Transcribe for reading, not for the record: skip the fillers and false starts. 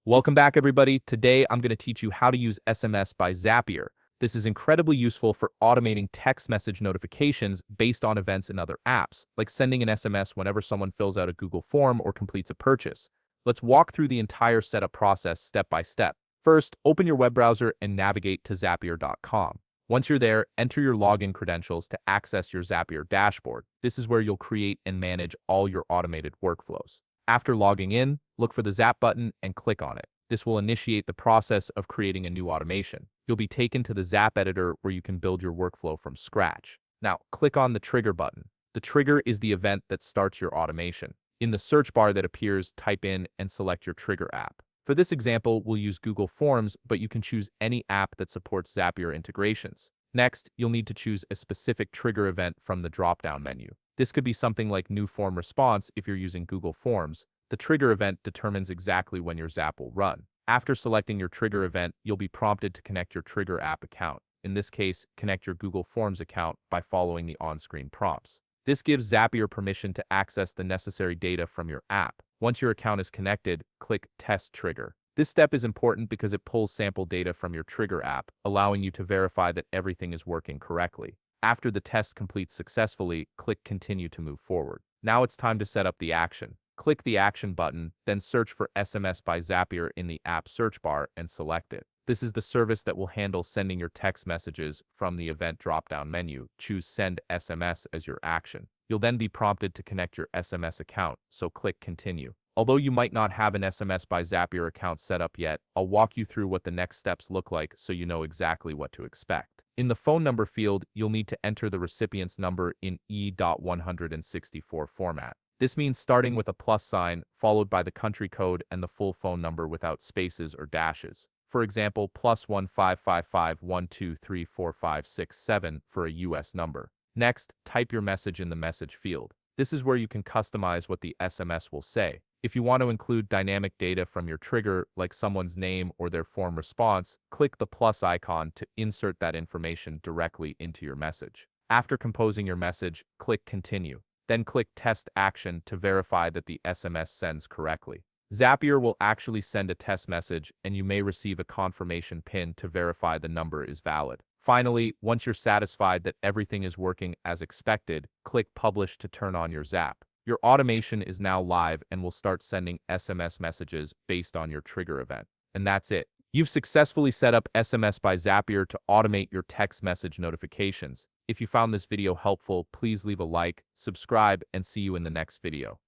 Welcome back, everybody. Today, I'm going to teach you how to use SMS by Zapier. This is incredibly useful for automating text message notifications based on events in other apps, like sending an SMS whenever someone fills out a Google form or completes a purchase. Let's walk through the entire setup process step by step. First, open your web browser and navigate to Zapier.com. Once you're there, enter your login credentials to access your Zapier dashboard. This is where you'll create and manage all your automated workflows. After logging in, look for the Zap button and click on it. This will initiate the process of creating a new automation. You'll be taken to the Zap editor where you can build your workflow from scratch. Now, click on the trigger button. The trigger is the event that starts your automation. In the search bar that appears, type in and select your trigger app. For this example, we'll use Google Forms, but you can choose any app that supports Zapier integrations. Next, you'll need to choose a specific trigger event from the drop-down menu. This could be something like new form response if you're using Google Forms. The trigger event determines exactly when your Zap will run. After selecting your trigger event, you'll be prompted to connect your trigger app account. In this case, connect your Google Forms account by following the on-screen prompts. This gives Zapier permission to access the necessary data from your app. Once your account is connected, click Test Trigger. This step is important because it pulls sample data from your trigger app, allowing you to verify that everything is working correctly. After the test completes successfully, click Continue to move forward. Now it's time to set up the action. Click the Action button, then search for SMS by Zapier in the app search bar and select it. This is the service that will handle sending your text messages from the event drop-down menu. Choose Send SMS as your action. You'll then be prompted to connect your SMS account, so click Continue. Although you might not have an SMS by Zapier account set up yet, I'll walk you through what the next steps look like so you know exactly what to expect. In the phone number field, you'll need to enter the recipient's number in E.164 format. This means starting with a plus sign, followed by the country code and the full phone number without spaces or dashes. For example, +1 555 123 4567 for a US number. Next, type your message in the message field. This is where you can customize what the SMS will say. If you want to include dynamic data from your trigger, like someone's name or their form response, click the plus icon to insert that information directly into your message. After composing your message, click Continue. Then click Test Action to verify that the SMS sends correctly. Zapier will actually send a test message, and you may receive a confirmation PIN to verify the number is valid. Finally, once you're satisfied that everything is working as expected, click Publish to turn on your Zap. Your automation is now live and will start sending SMS messages based on your trigger event. And that's it. You've successfully set up SMS by Zapier to automate your text message notifications. If you found this video helpful, please leave a like, subscribe, and see you in the next video.